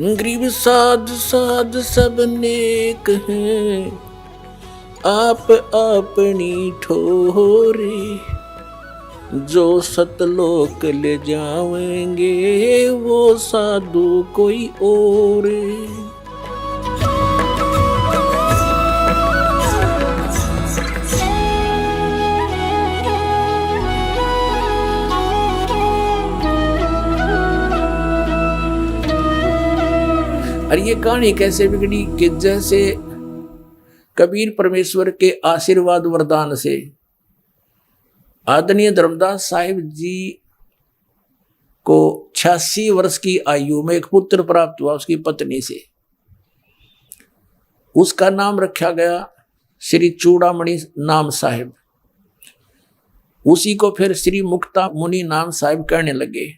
गरीब साध साध सब नेक हैं, आप अपनी ठोरे। जो सतलोक ले जाएंगे वो साधु कोई और। और ये कहानी कैसे बिगड़ी कि जैसे कबीर परमेश्वर के आशीर्वाद वरदान से आदरणीय धर्मदास साहिब जी को 86 वर्ष की आयु में एक पुत्र प्राप्त हुआ उसकी पत्नी से। उसका नाम रखा गया श्री चूड़ामणि नाम साहिब। उसी को फिर श्री मुक्ता मुनि नाम साहिब कहने लगे।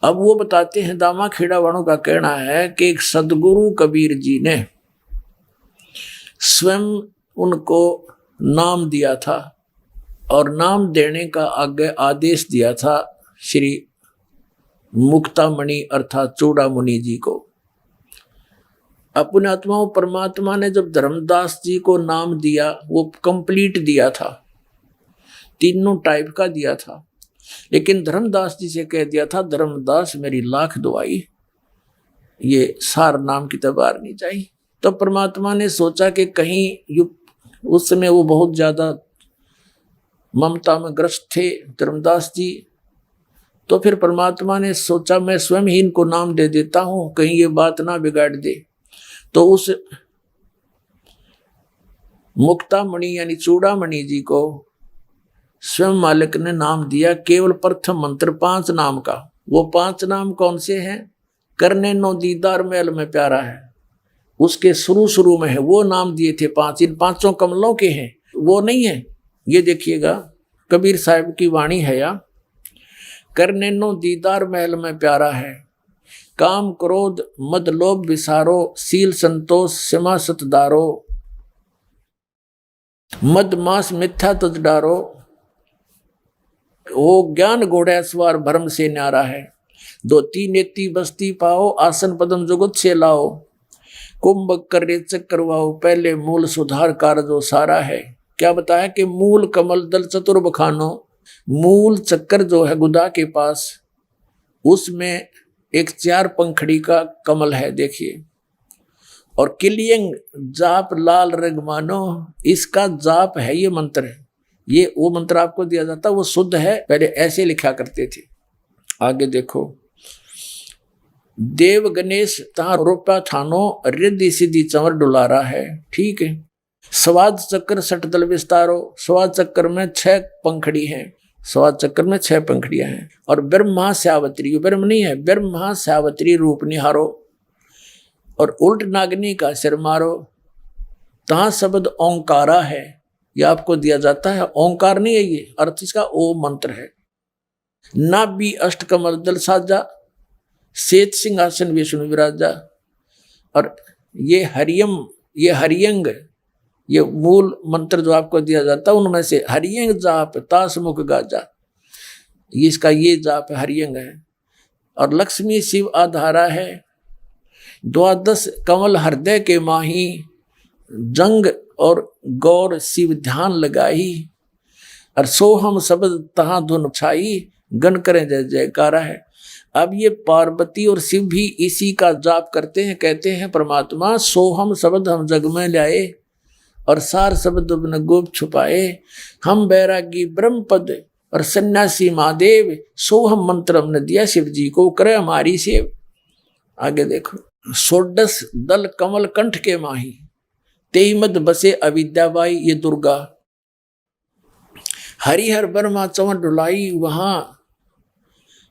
अब वो बताते हैं, दामा खेड़ा वालों का कहना है कि एक सदगुरु कबीर जी ने स्वयं उनको नाम दिया था और नाम देने का आगे आदेश दिया था श्री मुक्तामणि अर्थात चूड़ामुनि जी को। अपने आत्मा परमात्मा ने जब धर्मदास जी को नाम दिया वो कंप्लीट दिया था, तीनों टाइप का दिया था, लेकिन धर्मदास जी से कह दिया था, धर्मदास मेरी लाख दुआई, ये सार नाम की तबार नहीं चाहिए। तो परमात्मा ने सोचा कि कहीं उस समय वो बहुत ज्यादा ममता में ग्रस्त थे धर्मदास जी। तो फिर परमात्मा ने सोचा मैं स्वयं ही इनको नाम दे देता हूं, कहीं ये बात ना बिगाड़ दे। तो उस मुक्तामणि यानी चूड़ामणि जी को स्वयं मालिक ने नाम दिया, केवल प्रथम मंत्र 5 नाम का। वो 5 नाम कौन से हैं? करने नो दीदार महल में प्यारा है, उसके शुरू में है वो नाम दिए थे 5। इन 5 कमलों के हैं, वो नहीं है। ये देखिएगा कबीर साहिब की वाणी है या करने नो दीदार महल में प्यारा है, काम क्रोध मद लोभ विसारो, सील संतोष क्षमा सतदारो, मद मास मिथ्या तज डारो, वो ज्ञान घोड़ा सवार भरम से न्यारा है, 2 नेति बस्ती पाओ, आसन पदम जुगत से लाओ, कुंभ कर रेचक करवाओ, पहले मूल सुधार कार्य जो सारा है। क्या बताया कि मूल कमल दल चतुर बखानो, मूल चक्कर जो है गुदा के पास, उसमें एक 4 पंखड़ी का कमल है देखिए। और किलियंग जाप लाल रगमानो, इसका जाप है ये मंत्र है। ये वो मंत्र आपको दिया जाता वो शुद्ध है, पहले ऐसे लिखा करते थे। आगे देखो, देव गणेश तहा रोपा थानो, रिद्धि सिद्धि चंवर डुलारा है, ठीक है। स्वाद चक्र सठ दल विस्तारो, स्वाद चक्र में 6 पंखड़ी हैं, स्वाद चक्र में 6 पंखड़ियां हैं। और ब्रह्मा श्यावत्री, ब्रह्म नहीं है, ब्रह्मा श्यावत्री रूप निहारो, और उल्ट नागनी का सिर मारो, तहां शब्द ओंकारा है। ये आपको दिया जाता है, ओंकार नहीं है ये, अर्थ इसका ओम मंत्र है। नाभि अष्ट कमल दल साजा, श्वेत सिंहासन विष्णु विराजा। और ये हरियम, ये हरियंग, ये मूल मंत्र जो आपको दिया जाता है उनमें से हरियंग जाप तास मुख गाजा, ये इसका ये जाप हरियंग है। और लक्ष्मी शिव आधारा है, 12 कमल हृदय के माही, जंग और गौर शिव ध्यान लगाई, और सोहम शब्द तहां धुन छाई, गण करें जय जयकारा है। अब ये पार्वती और शिव भी इसी का जाप करते हैं, कहते हैं परमात्मा सोहम शब्द हम जग में लाए, और सार शब्द न गोप छुपाए, हम बैरागी ब्रह्म पद और सन्यासी महादेव, सोहम मंत्र हमने दिया शिव जी को, करे हमारी सेव। आगे देखो, 16 दल कमल कंठ के माही, 23 मद बसे अविद्याबाई, ये दुर्गा। हरिहर ब्रह्मा चवन डुलाई, वहां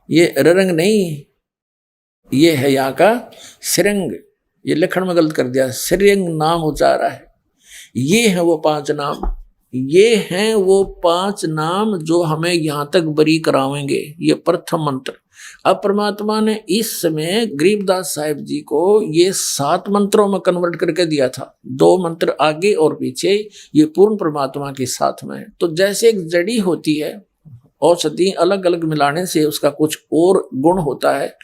ये रंग नहीं, ये है यहाँ का श्रृंग, ये लिखण में गलत कर दिया, श्रृंग नाम उचारा है। ये है वो 5 नाम, ये हैं वो 5 नाम जो हमें यहाँ तक बरी करावेंगे। ये प्रथम मंत्र। अब परमात्मा ने इस समय गरीबदास साहिब जी को ये 7 मंत्रों में कन्वर्ट करके दिया था, 2 मंत्र आगे और पीछे, ये पूर्ण परमात्मा के साथ में है। तो जैसे एक जड़ी होती है, औषधि अलग अलग मिलाने से उसका कुछ और गुण होता है,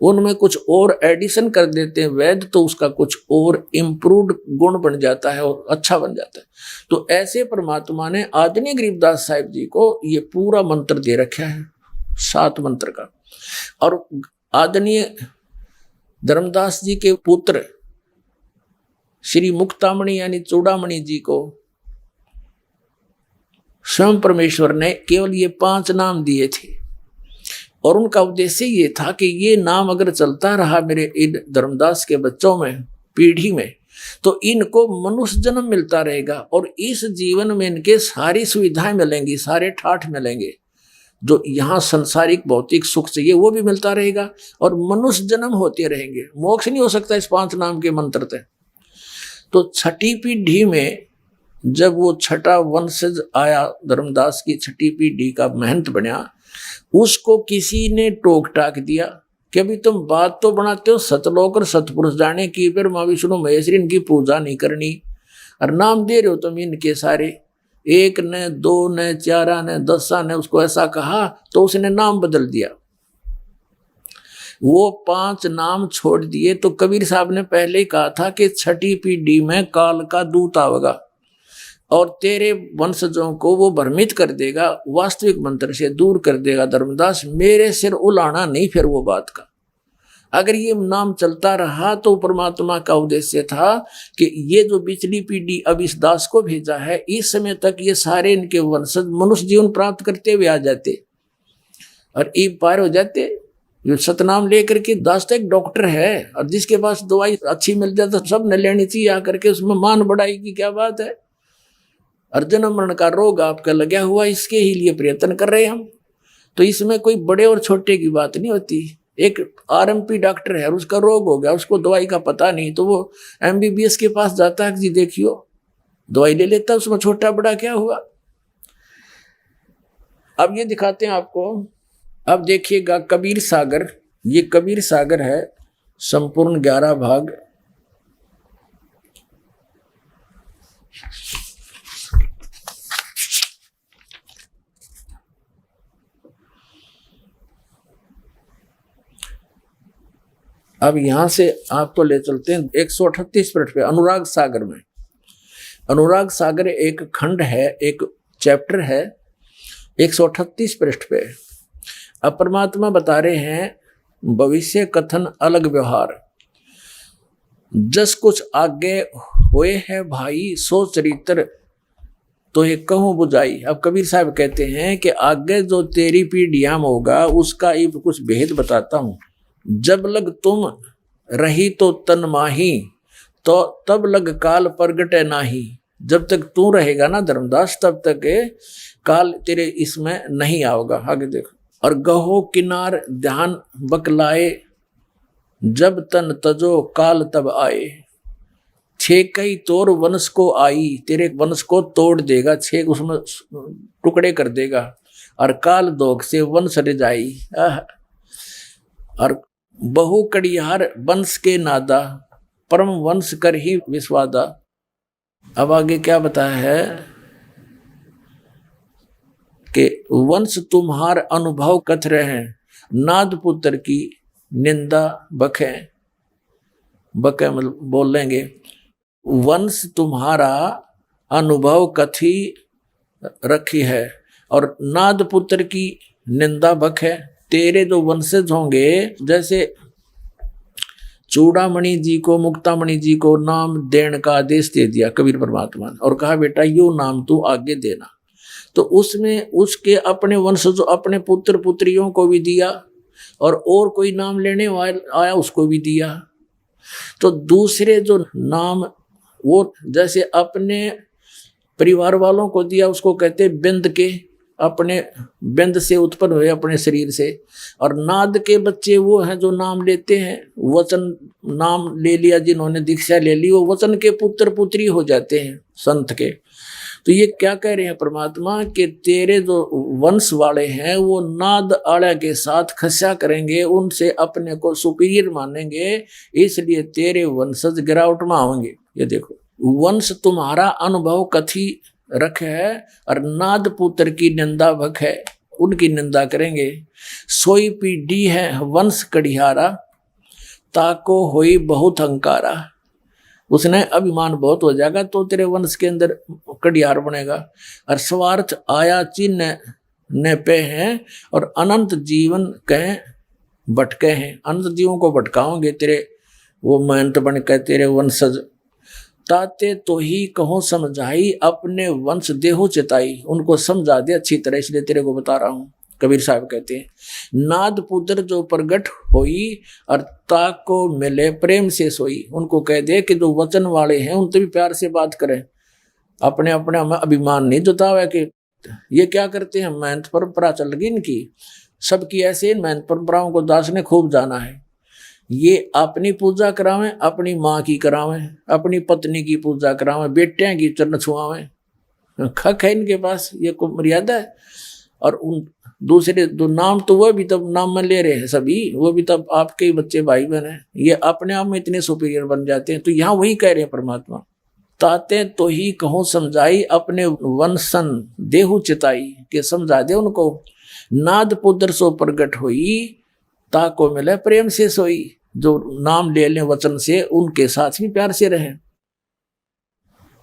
उनमें कुछ और एडिशन कर देते हैं वैद्य, तो उसका कुछ और इम्प्रूव्ड गुण बन जाता है और अच्छा बन जाता है। तो ऐसे परमात्मा ने आदरणीय गरीबदास साहिब जी को ये पूरा मंत्र दे रखा है 7 मंत्र का। और आदरणीय धर्मदास जी के पुत्र श्री मुक्तामणि यानी चूड़ामणि जी को स्वयं परमेश्वर ने केवल ये 5 नाम दिए थे, और उनका उद्देश्य ये था कि ये नाम अगर चलता रहा मेरे इन धर्मदास के बच्चों में, पीढ़ी में, तो इनको मनुष्य जन्म मिलता रहेगा और इस जीवन में इनके सारी सुविधाएं मिलेंगी, सारे ठाठ मिलेंगे, जो यहाँ संसारिक भौतिक सुख चाहिए वो भी मिलता रहेगा और मनुष्य जन्म होते रहेंगे। मोक्ष नहीं हो सकता इस 5 नाम के मंत्र से। तो छठी पीढ़ी में जब वो छठा वंशज आया, धर्मदास की छठी पीढ़ी का महंत बना, उसको किसी ने टोक टाक दिया कि अभी तुम बात तो बनाते हो सतलोक और सतपुरुष जाने की, फिर माँ विष्णु महेश्वरी इनकी पूजा नहीं करनी, और नाम दे रहे हो तुम इनके सारे, 1 ने 2 ने 4 ने 10 ने उसको ऐसा कहा, तो उसने नाम बदल दिया, वो 5 नाम छोड़ दिए। तो कबीर साहब ने पहले ही कहा था कि छठी पीढ़ी में काल का दूत आवेगा और तेरे वंशजों को वो भ्रमित कर देगा, वास्तविक मंत्र से दूर कर देगा। धर्मदास मेरे सिर उलाना नहीं फिर वो बात का। अगर ये नाम चलता रहा तो परमात्मा का उद्देश्य था कि ये जो पिछली पीढ़ी अब इस दास को भेजा है, इस समय तक ये सारे इनके वंशज मनुष्य जीवन प्राप्त करते हुए आ जाते और ईब पार हो जाते। जो सतनाम लेकर के दास तो एक डॉक्टर है, और जिसके पास दवाई अच्छी मिल जाए तो सब न लेनी चाहिए आकर के, उसमें मान बढ़ाई की क्या बात है। और जन्म मरण का रोग आपका लगा हुआ, इसके ही लिए प्रयत्न कर रहे हैं हम। तो इसमें कोई बड़े और छोटे की बात नहीं होती। एक आरएमपी डॉक्टर है, उसका रोग हो गया, उसको दवाई का पता नहीं, तो वो एमबीबीएस के पास जाता है, जी देखियो दवाई ले लेता, उसमें छोटा बड़ा क्या हुआ। अब ये दिखाते हैं आपको। अब देखिएगा कबीर सागर, ये कबीर सागर है, संपूर्ण 11 भाग। अब यहां से आपको ले चलते हैं 138 पृष्ठ पे, अनुराग सागर में। अनुराग सागर एक खंड है, एक चैप्टर है, 138 पृष्ठ पे। अब परमात्मा बता रहे हैं भविष्य कथन अलग व्यवहार, जस कुछ आगे हुए है भाई सो चरित्र तो ये कहूँ बुझाई। अब कबीर साहब कहते हैं कि आगे जो तेरी पीढ़ियां में होगा उसका ये कुछ भेद बताता हूँ। जब लग तुम रही तो तन माही, तो तब लग काल प्रगटे नाही। जब तक तू रहेगा ना धर्मदास, तब तक काल तेरे इसमें नहीं आओगा। आगे देखो। और गहो किनार ध्यान बकलाए, जब तन तजो काल तब आए। 6 कई तोर वंश को आई, तेरे वंश को तोड़ देगा, 6 उसमें टुकड़े कर देगा। और काल दोग से वंश रिजाई। और बहु कड़ियार वंश के नादा, परम वंश कर ही विस्वादा। अब आगे क्या बताया है कि वंश तुम्हार अनुभव कथ रहे, नाद पुत्र की निंदा बखे। बखे मतलब बोल लेंगे, वंश तुम्हारा अनुभव कथी रखी है और नाद पुत्र की निंदा बखे। तेरे जो वंशज होंगे, जैसे चूड़ामणि जी को, मुक्तामणि जी को नाम देने का आदेश दे दिया कबीर परमात्मा ने और कहा बेटा यो नाम तू आगे देना, तो उसमें उसके अपने वंशज अपने पुत्र पुत्रियों को भी दिया और कोई नाम लेने वाला आया उसको भी दिया। तो दूसरे जो नाम वो जैसे अपने परिवार वालों को दिया उसको कहते बिंद के, अपने बिंद से उत्पन्न हुए अपने शरीर से। और नाद के बच्चे वो हैं जो नाम लेते हैं, वचन नाम ले लिया, जिन्होंने दीक्षा ले ली वो वचन के पुत्र पुत्री हो जाते हैं संत के। तो ये क्या कह रहे हैं परमात्मा कि तेरे जो वंश वाले हैं वो नाद आड़ा के साथ खस्या करेंगे, उनसे अपने को सुपीरियर मानेंगे, इसलिए तेरे वंशज गिरावट में आएंगे। ये देखो, वंश तुम्हारा अनुभव कथी रख है और नाद पुत्र की निंदा भख है। उनकी निंदा करेंगे। सोई पीढ़ी है वंश कड़िहारा, ताको होई बहुत हंकारा। उसने अभिमान बहुत हो जाएगा तो तेरे वंश के अंदर कड़ियार बनेगा। और स्वार्थ आया चिन्ह न पे हैं, और अनंत जीवन कहें भटके हैं। अनंत जीवों को भटकाओगे तेरे वो महंत बन के तेरे वंशज। ताते तो ही कहो समझाई, अपने वंश देहो चिताई। उनको समझा दे अच्छी तरह, इसलिए तेरे को बता रहा हूँ। कबीर साहब कहते हैं, नाद पुत्र जो प्रगट होई, और ताक को मिले प्रेम से सोई। उनको कह दे कि जो वचन वाले हैं उनसे भी प्यार से बात करें, अपने अपने हमें अभिमान नहीं जतावे कि ये क्या करते हैं। महंत परंपरा चल गई इनकी, सबकी ऐसे महंत परंपराओं को दास ने खूब जाना है। ये अपनी पूजा करावें, अपनी माँ की करावें, अपनी पत्नी की पूजा करावें, बेटियां की चरण छुआवें। खक है इनके पास, ये को मर्यादा है। और उन दूसरे दो नाम तो वह भी तब नाम में ले रहे हैं सभी, वो भी तब आपके ही बच्चे भाई बहन हैं। ये अपने आप में इतने सुपीरियर बन जाते हैं। तो यहाँ वही कह रहे हैं परमात्मा, ताते तो ही कहो समझाई, अपने वंशन देहु चिताई। के समझा दे उनको, नाद पुत्र सो प्रगट होई, ताको मिले प्रेम से सोई। जो नाम ले लें वचन से, उनके साथ भी प्यार से रहें।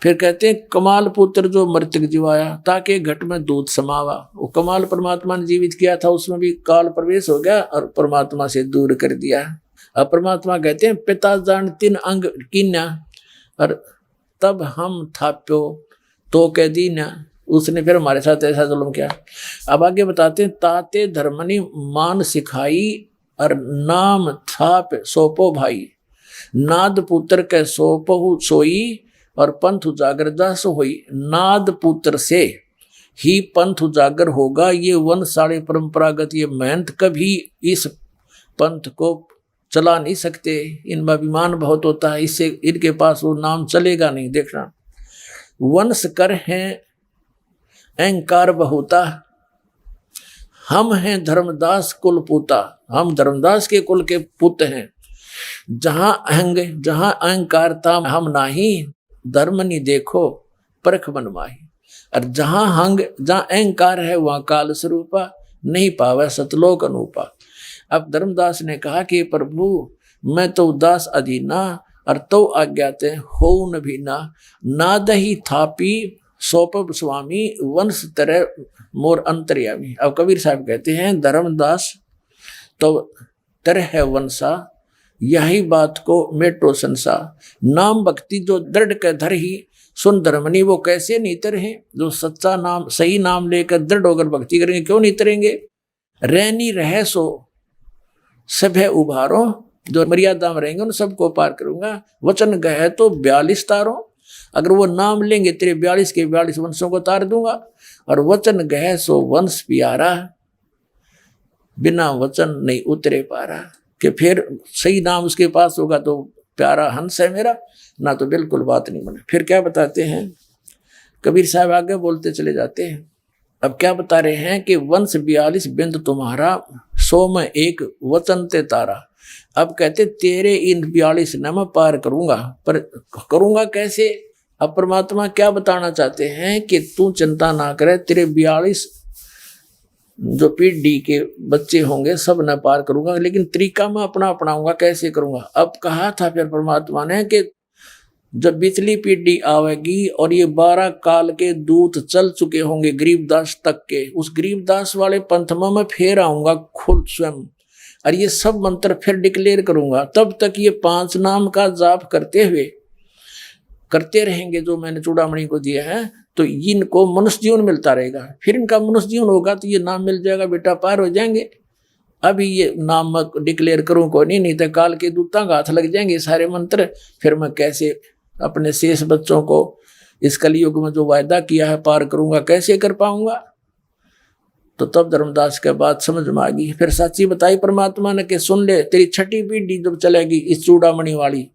फिर कहते हैं, कमाल पुत्र जो मृतक जीवाया, ताकि घट में दूध समावा। वो कमाल परमात्मा ने जीवित किया था, उसमें भी काल प्रवेश हो गया और परमात्मा से दूर कर दिया। अब परमात्मा कहते हैं, पिता जान तीन अंग कीन्या, और तब हम थाप्यो तो कह दीन्या। उसने फिर हमारे साथ ऐसा जुल्म किया। अब आगे बताते हैं, ताते धर्मनी मान सिखाई, और नाम थाप सोपो भाई। नाद पुत्र के सोपहु सोई, और पंथ उजागर दास होई। नाद पुत्र से ही पंथ उजागर होगा। ये वंशाली परंपरागत ये महंत कभी इस पंथ को चला नहीं सकते। इनमें अभिमान बहुत होता है, इससे इनके पास वो नाम चलेगा नहीं। देखना, वंश कर हैं अहंकार बहुता, हम हैं धर्मदास कुल पूता। हम धर्मदास के कुल के पुत्र हैं। जहां अहंकार था हम नाही, धर्म नहीं देखो परख मन माही। और जहां अहंकार है वहां काल स्वरूपा, नहीं पावे सतलोक अनूपा। अब धर्मदास ने कहा कि प्रभु मैं तो दास अधीना, और तो आज्ञाते हो न भीना। नाद ही थापी सोपब स्वामी, वंश तरह मोर अंतर्यामी। अब कबीर साहब कहते हैं, धर्मदास तो तरह है वंशा, यही बात को मेटो संसा। नाम भक्ति जो दृढ़ के धर ही, सुन धर्मनी वो कैसे नहीं तरहे। जो सच्चा नाम सही नाम लेकर दृढ़ होकर भक्ति करेंगे, क्यों नहीं तरेंगे। रहनी रहे सो सभे उभारो, जो मर्यादा में रहेंगे उन सबको पार करूंगा। वचन गए तो 42 तारो, अगर वो नाम लेंगे तेरे 42 के 42 वंशों को तार दूंगा। और वचन गए सो वंश प्यारा, बिना वचन नहीं उतरे पारा। कि फिर सही नाम उसके पास होगा तो प्यारा हंस है मेरा, ना तो बिल्कुल बात नहीं बने। फिर क्या बताते हैं कबीर साहब, आगे बोलते चले जाते हैं। अब क्या बता रहे हैं कि वंश 42 बिंद तुम्हारा, 100 में एक वचन ते तारा। अब कहते तेरे इन 42 न मैं पार करूंगा, पर करूंगा कैसे। अब परमात्मा क्या बताना चाहते हैं कि तू चिंता ना करे, तेरे 42 जो पीढ़ी के बच्चे होंगे सब न पार करूंगा, लेकिन तरीका मैं अपना अपनाऊंगा, कैसे करूंगा। अब कहा था फिर परमात्मा ने कि जब बिचली पीढ़ी आवेगी और ये 12 काल के दूत चल चुके होंगे गरीबदास तक के, उस गरीबदास वाले पंथ में मैं फिर आऊंगा खुद स्वयं, और ये सब मंत्र फिर डिक्लेयर करूंगा। तब तक ये 5 नाम का जाप करते रहेंगे जो मैंने चूड़ामणि को दिया है, तो इनको मनुष्य जीवन मिलता रहेगा। फिर इनका मनुष्य जीवन होगा तो ये नाम मिल जाएगा, बेटा पार हो जाएंगे। अभी ये नाम डिक्लेयर करूं को नहीं तो काल के दूतां का हाथ लग जाएंगे सारे मंत्र। फिर मैं कैसे अपने शेष बच्चों को इस कलयुग में जो वायदा किया है पार करूंगा, कैसे कर पाऊंगा। तो तब धर्मदास के बात समझ में आ गई। फिर सच्ची बताई परमात्मा ने कि सुन ले, तेरी 6ठी पीढ़ी जब चलेगी इस चूड़ामणि वाली,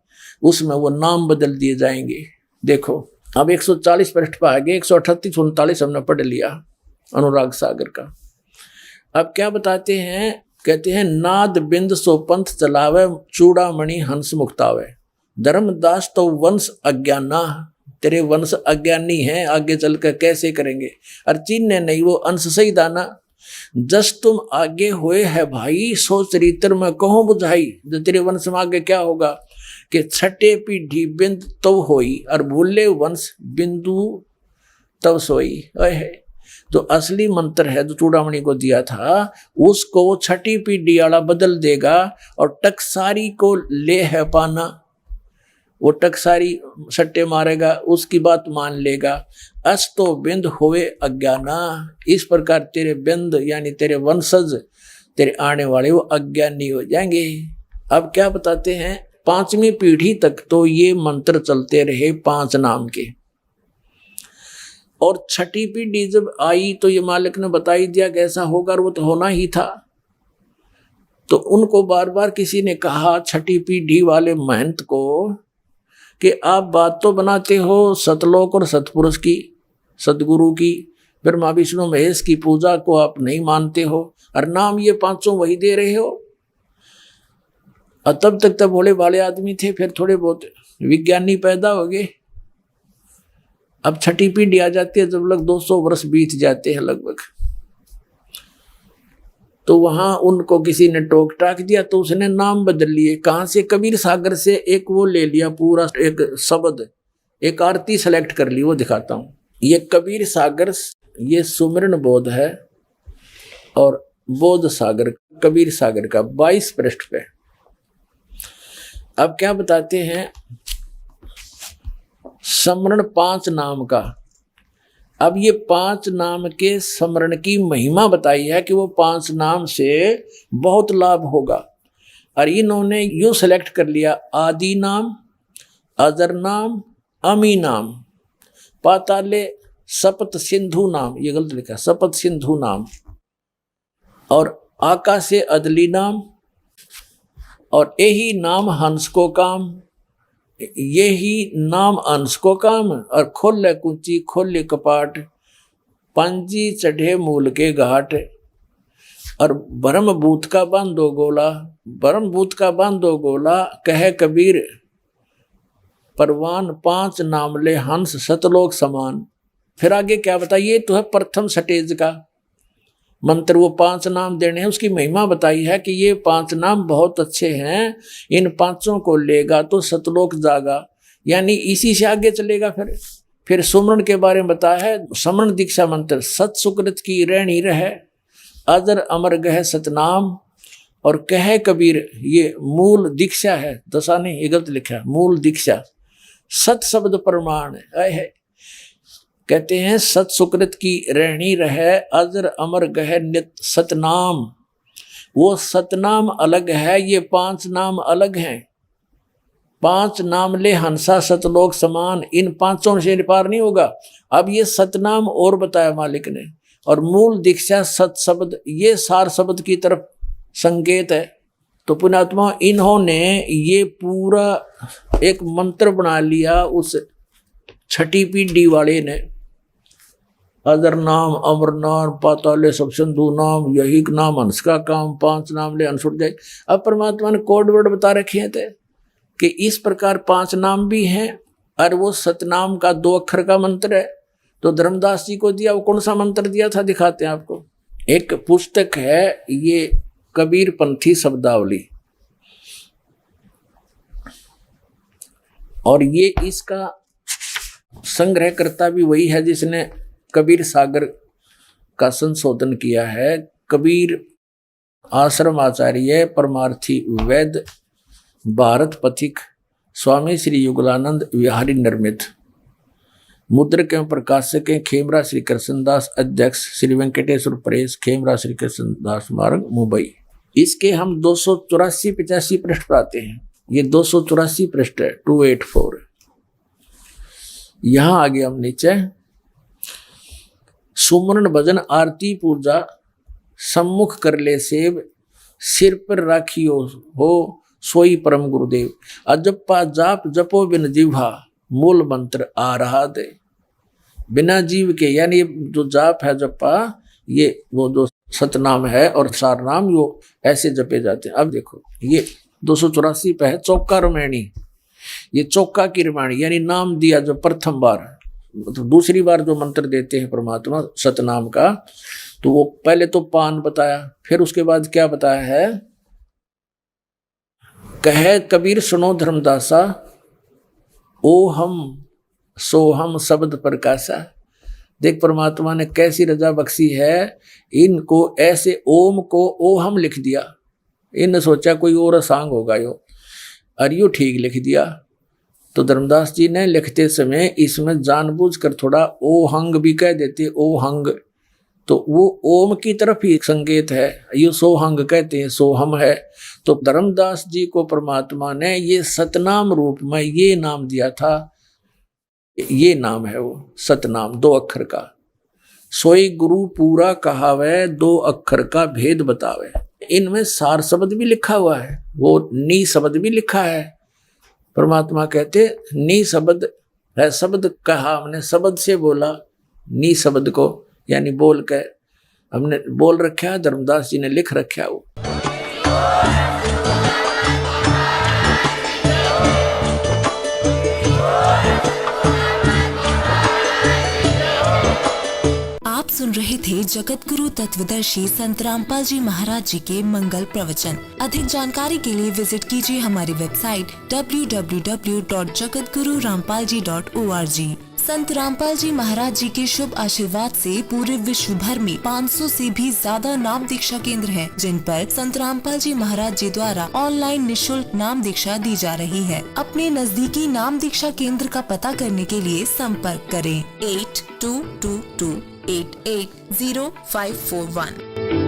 उसमें वो नाम बदल दिए जाएंगे। देखो अब 140 पृष्ठ पर आ गए, 138-39 हमने पढ़ लिया अनुराग सागर का। अब क्या बताते हैं, कहते हैं नाद बिंद सो पंथ चलावे, चूड़ामणि हंस मुक्तावे। धर्मदास तो वंश अज्ञाना, तेरे वंश अज्ञानी है, आगे चलकर कैसे करेंगे। और चीन ने नहीं वो अंश सही दाना, जस तुम आगे हुए है भाई, सो चरित्र में कहो बुझाई। जो तेरे वंश में आगे क्या होगा कि छठे पीढ़ी बिंद तब होई, और भूले वंश बिंदु तब सोई। है जो असली मंत्र है जो चूड़ामणि को दिया था, उसको वो छठी पीढ़ी वाला बदल देगा, और टकसारी को ले है पाना, वो टकसारी सट्टे मारेगा, उसकी बात मान लेगा। अस तो बिंद होवे अज्ञाना, इस प्रकार तेरे बिंद यानी तेरे वंशज, तेरे आने वाले वो अज्ञानी हो जाएंगे। अब क्या बताते हैं, 5वीं पीढ़ी तक तो ये मंत्र चलते रहे 5 नाम के, और छठी पीढ़ी जब आई तो ये मालिक ने बता ही दिया कैसा होगा, और वो तो होना ही था। तो उनको बार बार किसी ने कहा, छठी पीढ़ी वाले महंत को, कि आप बात तो बनाते हो सतलोक और सतपुरुष की, सतगुरु की, ब्रह्मा विष्णु महेश की पूजा को आप नहीं मानते हो, और नाम ये 5 वही दे रहे हो। और तब तक तब भोले भाले आदमी थे, फिर थोड़े बहुत विज्ञानी पैदा हो गए। अब छठी पीढ़ी आ जाती है जब लग 200 वर्ष बीत जाते हैं लगभग, तो वहां उनको किसी ने टोक टाक दिया, तो उसने नाम बदल लिए। कहां से? कबीर सागर से एक वो ले लिया, पूरा एक शब्द, एक आरती सेलेक्ट कर ली, वो दिखाता हूं। ये कबीर सागर, ये सुमरन बोध है, और बोध सागर कबीर सागर का 22 पृष्ठ पे। अब क्या बताते हैं, स्मरण 5 नाम का। अब ये 5 नाम के स्मरण की महिमा बताई है कि वो 5 नाम से बहुत लाभ होगा, और इन्होंने यूं सेलेक्ट कर लिया, आदि नाम, अजर नाम, अमी नाम, पाताले सपत सिंधु नाम, ये गलत लिखा, सपत सिंधु नाम, और आकाशे अदली नाम, और यही नाम हंस को काम, यही नाम अंश को काम, और खोले कुंची खोले कपाट, पांजी चढ़े मूल के घाट, और ब्रह्मभूत का बांधो गोला, ब्रह्मभूत का बांधो गोला, कहे कबीर परवान, 5 नामले हंस सतलोक समान। फिर आगे क्या बताइए, तो है प्रथम स्टेज का मंत्र, वो 5 नाम देने हैं, उसकी महिमा बताई है कि ये 5 नाम बहुत अच्छे हैं, इन 5 को लेगा तो सतलोक जागा, यानी इसी से आगे चलेगा। फिर सुमरण के बारे में बताया है, समरण दीक्षा मंत्र, सत सुकृत की रहनी रहे, अजर अमर गह सतनाम, और कहे कबीर, ये मूल दीक्षा है, दशा नहीं, ये गलत लिखा है, मूल दीक्षा, सत शब्द प्रमाण है। कहते हैं सत सुकृत की रहनी रहे, अजर अमर गह नित सतनाम, वो सतनाम अलग है, ये 5 नाम अलग हैं। 5 नाम ले हंसा सतलोक समान, इन 5 से पार नहीं होगा। अब ये सतनाम और बताया मालिक ने, और मूल दीक्षा सत शब्द, ये सार शब्द की तरफ संकेत है। तो पुण्यात्मा, इन्होंने ये पूरा एक मंत्र बना लिया उस छठी पीढ़ी वाले ने, अदर नाम, अमर नाम, पाताले सब सिंधु नाम, यही नाम हंस का काम, 5 नाम ले हंस उठ जाए। अब परमात्मा ने कोड वर्ड बता रखे थे कि इस प्रकार 5 नाम भी हैं, और वो सतनाम का 2 अक्षर का मंत्र है। तो धर्मदास जी को दिया, वो कौन सा मंत्र दिया था दिखाते हैं आपको। एक पुस्तक है ये कबीर पंथी शब्दावली, और ये इसका संग्रहकर्ता भी वही है जिसने कबीर सागर का संशोधन किया है। कबीर आश्रम आचार्य परमार्थी वैद्य भारत पथिक स्वामी श्री युगलानंद विहारी निर्मित, मुद्रक एवं प्रकाशक हैं खेमरा श्री कृष्णदास, अध्यक्ष श्री वेंकटेश्वर प्रेस, खेमरा श्री कृष्णदास मार्ग, मुंबई। इसके हम 284-85 पृष्ठ पर आते हैं। ये 284 पृष्ठ है, 284। यहां आगे हम नीचे सुमरण भजन आरती पूजा सम्मुख कर ले सेव, सिर पर राखियो हो सोई परम गुरुदेव। अजप्पा जाप जपो बिन जिह्वा, मूल मंत्र आ रहा दे। बिना जीव के, यानी जो जाप है जप्पा, ये वो जो सतनाम है और सार नाम, वो ऐसे जपे जाते हैं। अब देखो ये 284 पे है चौका रमैणी, ये चौका की रमैणी, यानी नाम दिया जो प्रथम बार, तो दूसरी बार जो मंत्र देते हैं परमात्मा सतनाम का, तो वो पहले तो पान बताया, फिर उसके बाद क्या बताया है, कहे कबीर सुनो धर्मदासा, ओ हम सो हम शब्द प्रकाशा। देख परमात्मा ने कैसी रजा बख्शी है, इनको ऐसे ओम को ओ हम लिख दिया। इनने सोचा कोई और सांग होगा यो, और यो ठीक लिख दिया। तो धर्मदास जी ने लिखते समय इसमें जानबूझकर थोड़ा ओ हंग भी कह देते, ओ हंग, तो वो ओम की तरफ ही संकेत है, ये सोहंग कहते हैं, सोहम है। तो धर्मदास जी को परमात्मा ने ये सतनाम रूप में ये नाम दिया था, ये नाम है वो सतनाम, 2 अक्षर का। सोई गुरु पूरा कहावे, 2 अक्षर का भेद बतावे। इनमें सार शब्द भी लिखा हुआ है, वो नी शब्द भी लिखा है। परमात्मा कहते नी शब्द है, शब्द कहा हमने, शब्द से बोला, नी शब्द को यानी बोल के हमने बोल रखा है, धर्मदास जी ने लिख रखा है वो। आप सुन रहे थे जगत गुरु तत्वदर्शी संत रामपाल जी महाराज जी के मंगल प्रवचन। अधिक जानकारी के लिए विजिट कीजिए हमारी वेबसाइट www.jagatgururampalji.org। संत रामपाल जी महाराज जी के शुभ आशीर्वाद से पूरे विश्व भर में 500 से भी ज्यादा नाम दीक्षा केंद्र हैं, जिन पर संत रामपाल जी महाराज जी द्वारा ऑनलाइन निशुल्क नाम दीक्षा दी जा रही है। अपने नजदीकी नाम दीक्षा केंद्र का पता करने के लिए संपर्क करें 8222880541।